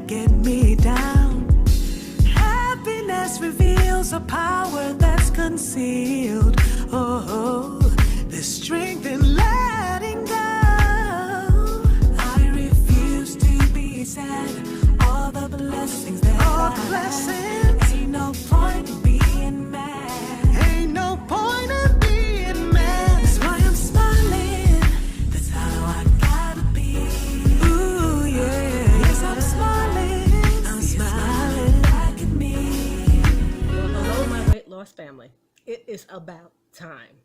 get me down. Happiness reveals a power that's concealed. Oh, the strength in letting go. I refuse to be sad. All the blessings that I have. Ain't no point in being mad. Ain't no point in being mad. That's why I'm smiling. That's how I gotta be. Ooh, yeah. Yes, I'm smiling. I'm smiling back at me. Well, hello, my weight loss family. It is about time.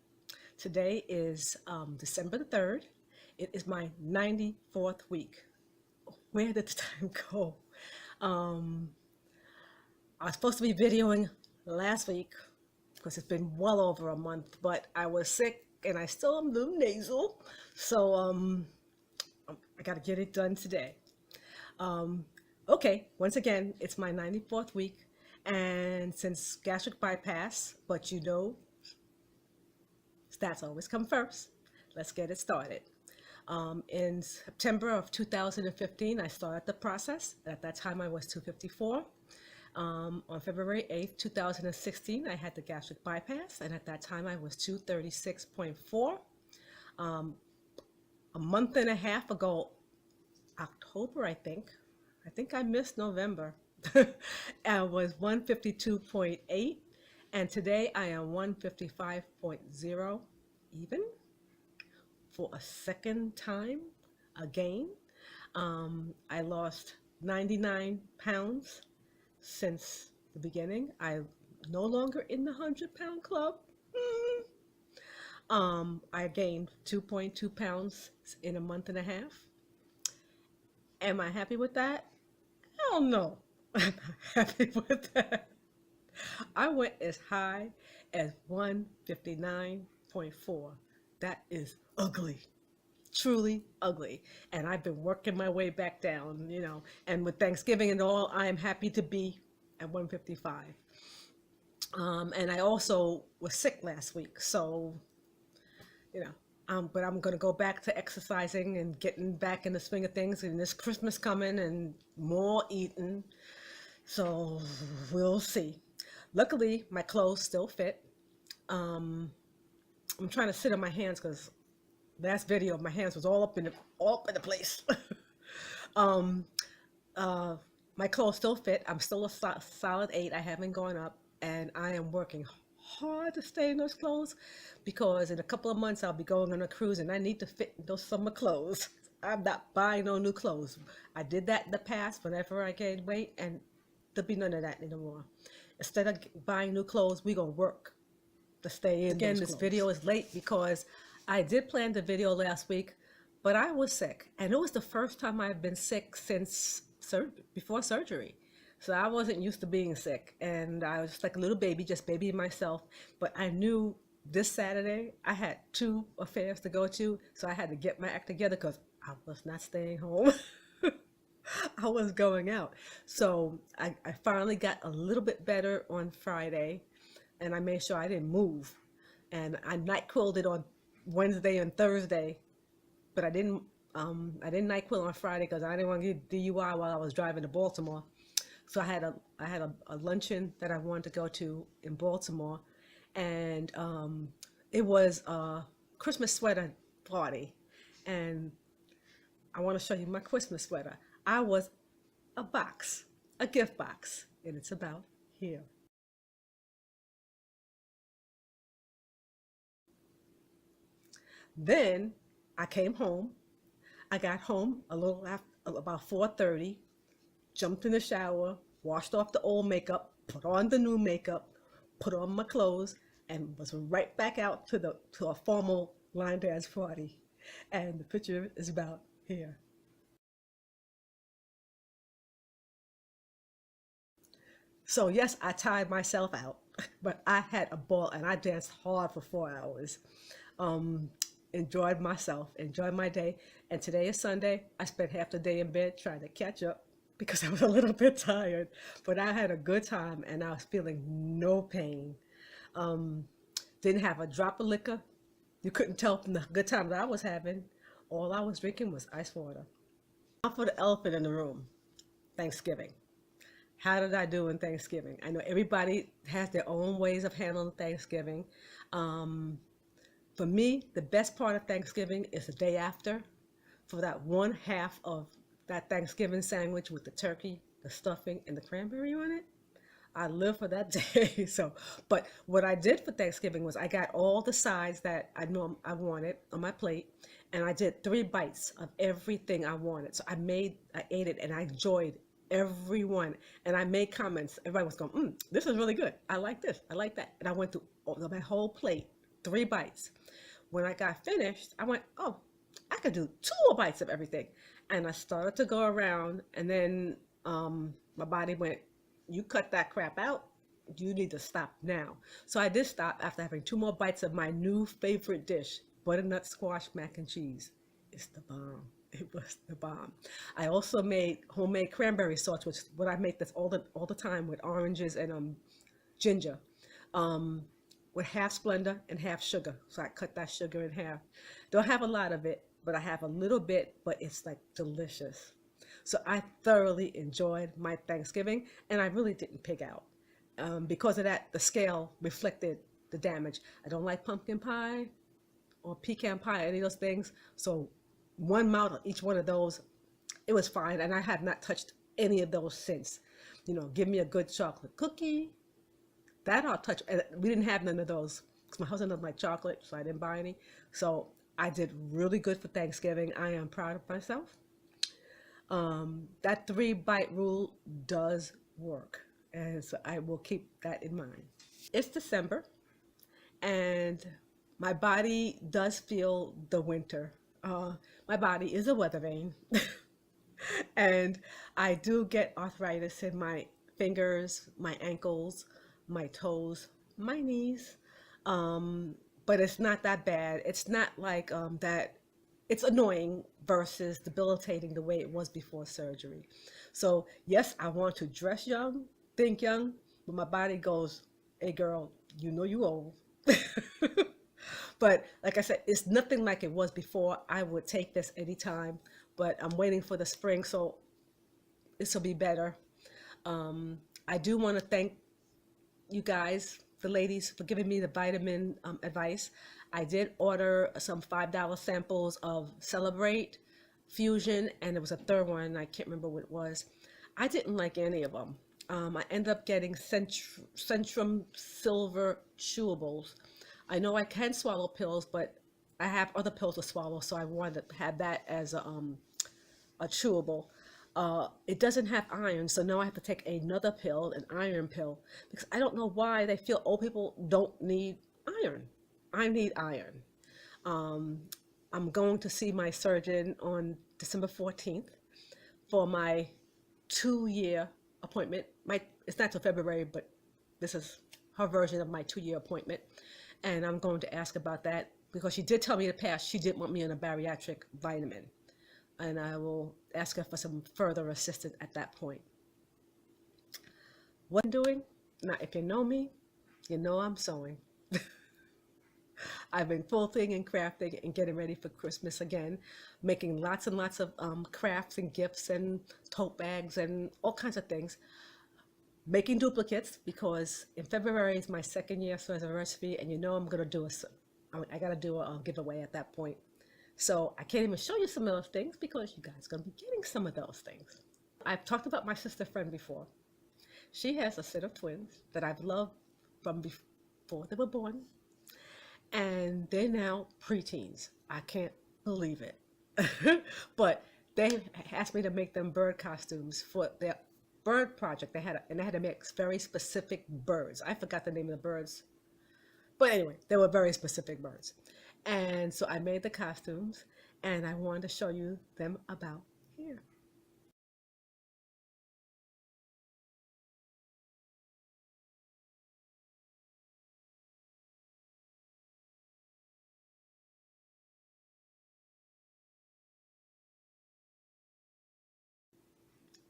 Today is December the 3rd. It is my 94th week. Where did the time go? I was supposed to be videoing last week because it's been well over a month, but I was sick and I still am a little nasal. So I got to get it done today. Okay, once again, it's my 94th week. And since gastric bypass, but you know, stats always come first. Let's get it started. In September of 2015, I started the process. At that time, I was 254. On February 8th, 2016, I had the gastric bypass, and at that time, I was 236.4. A month and a half ago, October, I think I missed November. I was 152.8, and today I am 155.0 even. For a second time again. I lost 99 pounds since the beginning. I'm no longer in the 100-pound club. I gained 2.2 pounds in a month and a half. Am I happy with that? Hell no. I'm not happy with that. I went as high as 159.4. That is ugly, truly ugly. And I've been working my way back down, you know, and with Thanksgiving and all, I am happy to be at 155. And I also was sick last week. So, you know, but I'm going to go back to exercising and getting back in the swing of things. And this Christmas coming and more eating. So we'll see. Luckily, my clothes still fit. I'm trying to sit on my hands because last video my hands was all up in the place. My clothes still fit. I'm still a solid 8. I haven't gone up, and I am working hard to stay in those clothes because in a couple of months I'll be going on a cruise and I need to fit in those summer clothes. I'm not buying no new clothes. I did that in the past whenever I gained weight, and there'll be none of that anymore. Instead of buying new clothes, we're gonna work to stay in. Again, this video is late because I did plan the video last week, but I was sick, and it was the first time I've been sick since before surgery. So I wasn't used to being sick, and I was just like a little baby, just babying myself. But I knew this Saturday I had 2 affairs to go to, so I had to get my act together because I was not staying home. I was going out. So I finally got a little bit better on Friday, and I made sure I didn't move. And I NyQuil'd it on Wednesday and Thursday, but I didn't NyQuil on Friday because I didn't want to get DUI while I was driving to Baltimore. So I had a luncheon that I wanted to go to in Baltimore, and it was a Christmas sweater party, and I want to show you my Christmas sweater. I was a gift box, and it's about here. Then I came home. I got home a little after about 4:30, jumped in the shower, washed off the old makeup, put on the new makeup, put on my clothes, and was right back out to a formal line dance party. And the picture is about here. So yes, I tired myself out, but I had a ball and I danced hard for 4 hours. Enjoyed myself, enjoyed my day. And today is Sunday. I spent half the day in bed trying to catch up because I was a little bit tired, but I had a good time and I was feeling no pain. Didn't have a drop of liquor. You couldn't tell from the good time that I was having. All I was drinking was ice water. Now for the elephant in the room. Thanksgiving. How did I do in Thanksgiving? I know everybody has their own ways of handling Thanksgiving. Um, for me, the best part of Thanksgiving is the day after, for that one half of that Thanksgiving sandwich with the turkey, the stuffing, and the cranberry on it. I live for that day. So, but what I did for Thanksgiving was I got all the sides that I know I wanted on my plate, and I did 3 bites of everything I wanted. So I ate it, and I enjoyed every one. And I made comments. Everybody was going, "This is really good. I like this. I like that." And I went through my whole plate, 3 bites. When I got finished, I went, "Oh, I could do 2 more bites of everything." And I started to go around, and then my body went, "You cut that crap out. You need to stop now." So I did stop after having 2 more bites of my new favorite dish, butternut squash mac and cheese. It's the bomb. It was the bomb. I also made homemade cranberry sauce, which is what I make this all the time with oranges and ginger, um, with half Splenda and half sugar. So I cut that sugar in half. Don't have a lot of it, but I have a little bit, but it's like delicious. So I thoroughly enjoyed my Thanksgiving, and I really didn't pig out. Because of that, the scale reflected the damage. I don't like pumpkin pie or pecan pie, any of those things. So one mouth of each one of those, it was fine, and I have not touched any of those since. Give me a good chocolate cookie, that I'll touch. And we didn't have none of those because my husband doesn't like chocolate, so I didn't buy any. So I did really good for Thanksgiving. I am proud of myself. That 3 bite rule does work, and so I will keep that in mind. It's December, and my body does feel the winter. My body is a weather vane, and I do get arthritis in my fingers, my ankles, my toes, my knees. But it's not that bad. It's not like that. It's annoying versus debilitating the way it was before surgery. So yes, I want to dress young, think young, but my body goes, "Hey girl, you know you old." But like I said, it's nothing like it was before. I would take this anytime, but I'm waiting for the spring, so this will be better. I do want to thank you guys, the ladies, for giving me the vitamin advice. I did order some $5 samples of Celebrate, Fusion, and there was a third one. I can't remember what it was. I didn't like any of them. I ended up getting Centrum Silver Chewables. I know I can swallow pills, but I have other pills to swallow, so I wanted to have that as a chewable. It doesn't have iron, so now I have to take another pill, an iron pill, because I don't know why they feel old people don't need iron. I need iron. Um, I'm going to see my surgeon on December 14th for my 2-year appointment. It's not till February, but this is her version of my 2-year appointment. And I'm going to ask about that because she did tell me in the past she didn't want me on a bariatric vitamin. And I will ask her for some further assistance at that point. What I'm doing? Now, if you know me, you know I'm sewing. I've been quilting and crafting and getting ready for Christmas again, making lots and lots of crafts and gifts and tote bags and all kinds of things. Making duplicates because in February is my 2nd year anniversary, and I'm gonna do I gotta do a giveaway at that point. So I can't even show you some of those things because you guys are gonna be getting some of those things. I've talked about my sister friend before. She has a set of twins that I've loved from before they were born, and they're now preteens. I can't believe it. But they asked me to make them bird costumes for their bird project. They had to make very specific birds. I forgot the name of the birds, but anyway, they were very specific birds. And so I made the costumes, and I wanted to show you them about here.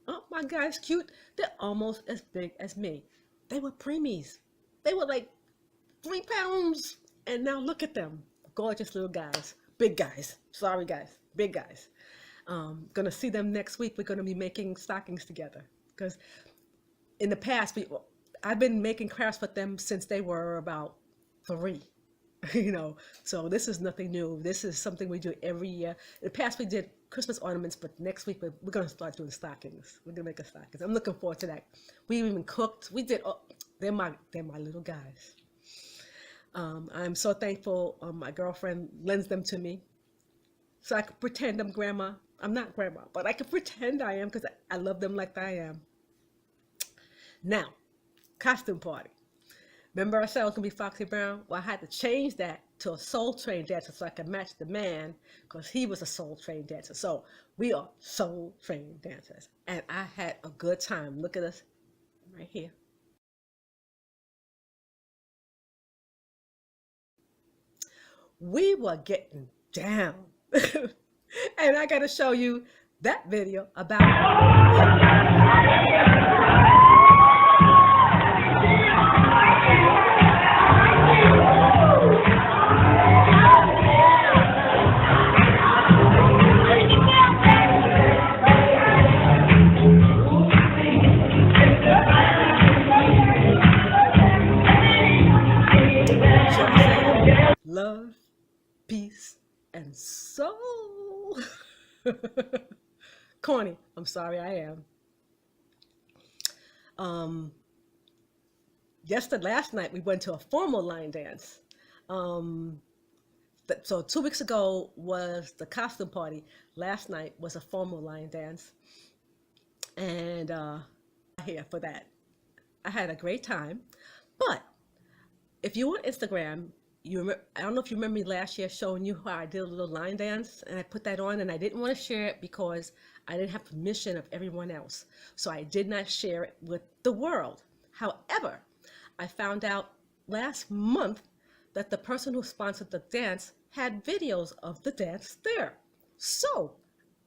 Oh, my guy's cute. They're almost as big as me. They were preemies. They were like 3 pounds. And now look at them. Gorgeous little guys. Big guys. Sorry, guys. Big guys. Gonna see them next week. We're gonna be making stockings together because in the past, I've been making crafts with them since they were about 3. you know, so this is nothing new. This is something we do every year. In the past, we did Christmas ornaments, but next week we're going to start doing stockings. We're going to make a stockings. I'm looking forward to that. We even cooked. We did. Oh, they're my little guys. I'm so thankful. My girlfriend lends them to me, so I can pretend I'm grandma. I'm not grandma, but I can pretend I am because I love them like I am. Now, costume party. Remember I said I was gonna be Foxy Brown? Well, I had to change that to a soul train dancer so I could match the man because he was a soul train dancer. So we are soul train dancers. And I had a good time. Look at us right here. We were getting down. And I gotta show you that video about love, peace, and soul. Corny. I'm sorry, I am. Um, last night we went to a formal line dance. Um, so 2 weeks ago was the costume party. Last night was a formal line dance, and here for that. I had a great time. But if you on Instagram, I don't know if you remember me last year showing you how I did a little line dance, and I put that on, and I didn't want to share it because I didn't have permission of everyone else. So I did not share it with the world. However, I found out last month that the person who sponsored the dance had videos of the dance there. So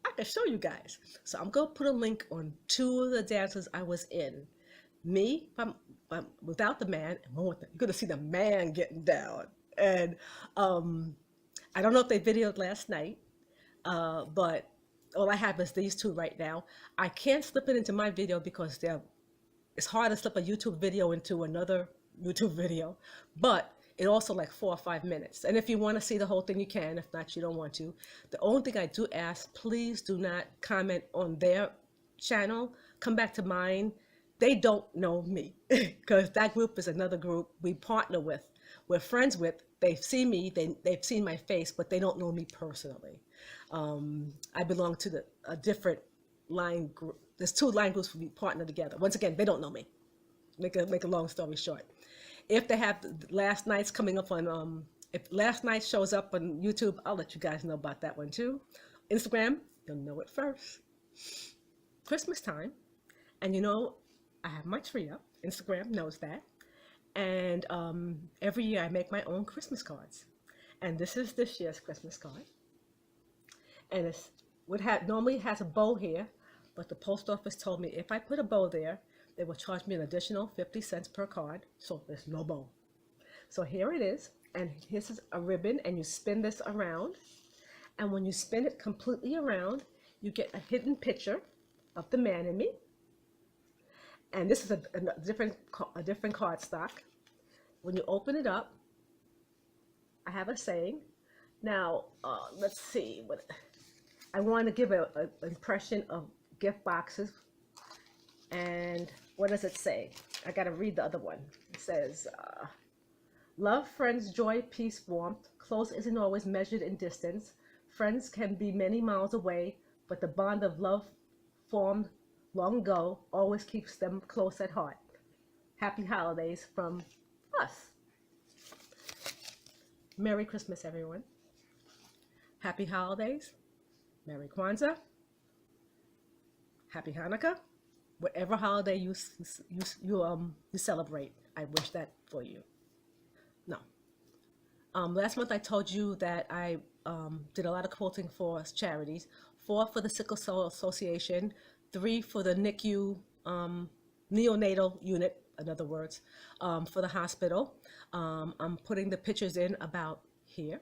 I can show you guys. So I'm going to put a link on 2 of the dances I was in. Me, without the man, and one with you're going to see the man getting down. And I don't know if they videoed last night, but all I have is these 2 right now. I can't slip it into my video because it's hard to slip a YouTube video into another YouTube video, but it also like 4 or 5 minutes. And if you want to see the whole thing, you can. If not, you don't want to. The only thing I do ask, please do not comment on their channel. Come back to mine. They don't know me because that group is another group we partner with. We're friends with. They've seen me. They've seen my face, but they don't know me personally. I belong to a different line group. There's 2 line groups we partner together. Once again, they don't know me. Make a long story short. If they have last night's coming up on, if last night shows up on YouTube, I'll let you guys know about that one too. Instagram, you'll know it first. Christmas time, and I have my tree up. Instagram knows that. And every year I make my own Christmas cards. And this is this year's Christmas card. And normally has a bow here, but the post office told me if I put a bow there, they will charge me an additional 50 cents per card. So there's no bow. So here it is. And this is a ribbon, and you spin this around. And when you spin it completely around, you get a hidden picture of the man in me. And this is a different card stock. When you open it up, I have a saying. Now, let's see. I want to give an impression of gift boxes. And what does it say? I got to read the other one. It says, love, friends, joy, peace, warmth. Close isn't always measured in distance. Friends can be many miles away, but the bond of love formed long ago always keeps them close at heart. Happy holidays from us. Merry Christmas, everyone. Happy holidays. Merry Kwanzaa. Happy Hanukkah. Whatever holiday you celebrate, I wish that for you. No. Last month I told you that I did a lot of quilting for charities. 4 for the Sickle Cell Association, 3 for the NICU neonatal unit, in other words, for the hospital. I'm putting the pictures in about here.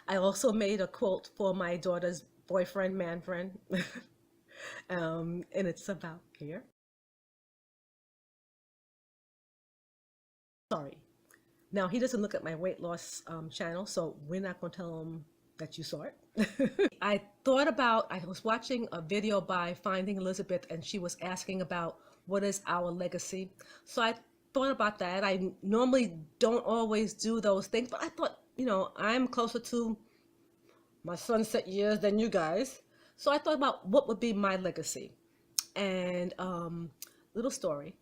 I also made a quilt for my daughter's boyfriend, man friend. And it's about here. Sorry. Now, he doesn't look at my weight loss channel, so we're not going to tell him that you saw it. I was watching a video by Finding Elizabeth, and she was asking about what is our legacy. So I thought about that. I normally don't always do those things, but I thought, I'm closer to my sunset years than you guys. So I thought about what would be my legacy. And little story.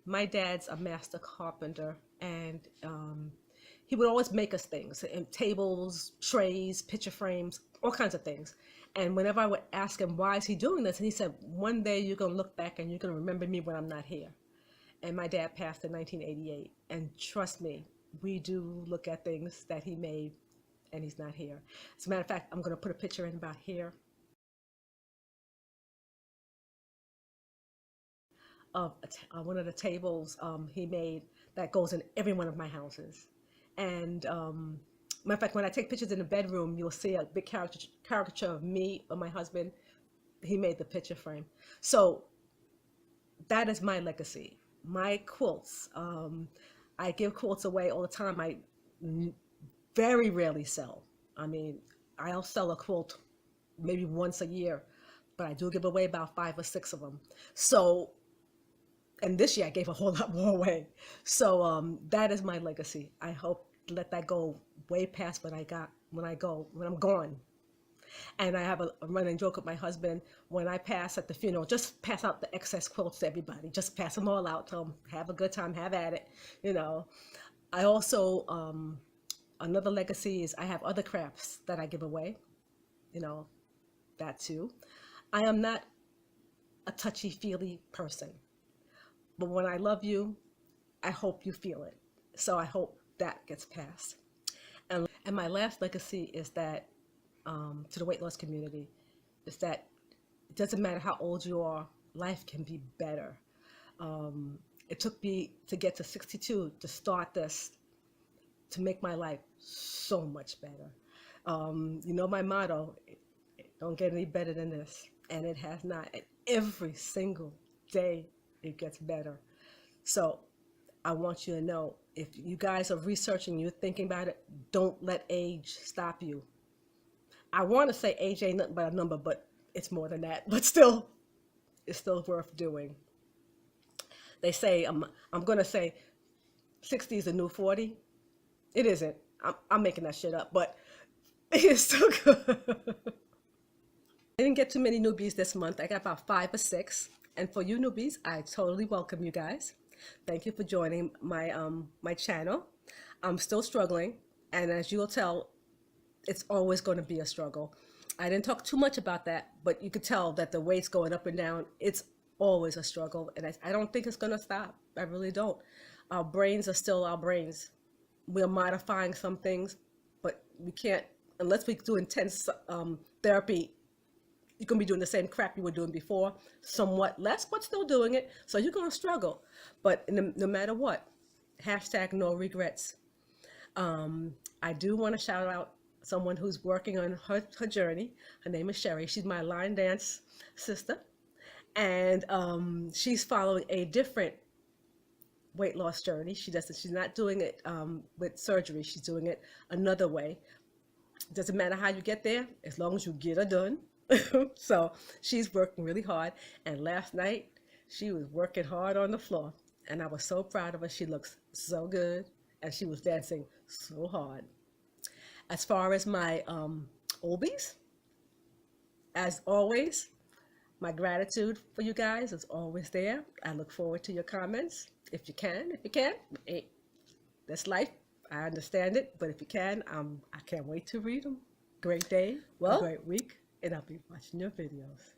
My dad's a master carpenter, and he would always make us things, and tables, trays, picture frames, all kinds of things. And whenever I would ask him, why is he doing this? And he said, one day you're going to look back and you're going to remember me when I'm not here. And my dad passed in 1988. And trust me, we do look at things that he made and he's not here. As a matter of fact, I'm going to put a picture in about here of one of the tables he made that goes in every one of my houses. And matter of fact, when I take pictures in the bedroom, you'll see a big caricature of me or my husband. He made the picture frame. So that is my legacy. My quilts. I give quilts away all the time. I very rarely sell. I mean, I'll sell a quilt maybe once a year, but I do give away about 5 or 6 of them. So, and this year I gave a whole lot more away. So that is my legacy. I hope to let that go way past when I'm gone. And I have a running joke with my husband: when I pass at the funeral, just pass out the excess quilts to everybody. Just pass them all out. Tell them, have a good time, have at it. I also, another legacy is I have other crafts that I give away. That too. I am not a touchy-feely person, but when I love you, I hope you feel it. So I hope that gets passed. And my last legacy is that, to the weight loss community, is that it doesn't matter how old you are, life can be better. It took me to get to 62 to start this, to make my life so much better. My motto, don't get any better than this. And it has not. And every single day it gets better. So I want you to know, if you guys are researching, you're thinking about it, don't let age stop you. I want to say age ain't nothing but a number, but it's more than that. But still, it's still worth doing. They say, I'm going to say 60 is a new 40. It isn't. I'm making that shit up, but it's still good. I didn't get too many newbies this month. I got about 5 or 6. And for you newbies, I totally welcome you guys. Thank you for joining my channel. I'm still struggling, and as you'll tell, it's always going to be a struggle. I didn't talk too much about that, but you could tell that the weight's going up and down. It's always a struggle, and I don't think it's going to stop. I really don't. Our brains are still our brains. We're modifying some things, but we can't, unless we do intense therapy. You're going to be doing the same crap you were doing before, somewhat less, but still doing it. So you're going to struggle. But no matter what, hashtag no regrets. I do want to shout out someone who's working on her journey. Her name is Sherry. She's my line dance sister. And she's following a different weight loss journey. She's not doing it with surgery. She's doing it another way. It doesn't matter how you get there, as long as you get it done. So she's working really hard, and last night she was working hard on the floor, and I was so proud of her. She looks so good, and she was dancing so hard. As far as my oldies, as always, my gratitude for you guys is always there. I look forward to your comments. If you can, hey, that's life. I understand it, but if you can, I can't wait to read them. Great day, a great week, and I'll be watching your videos.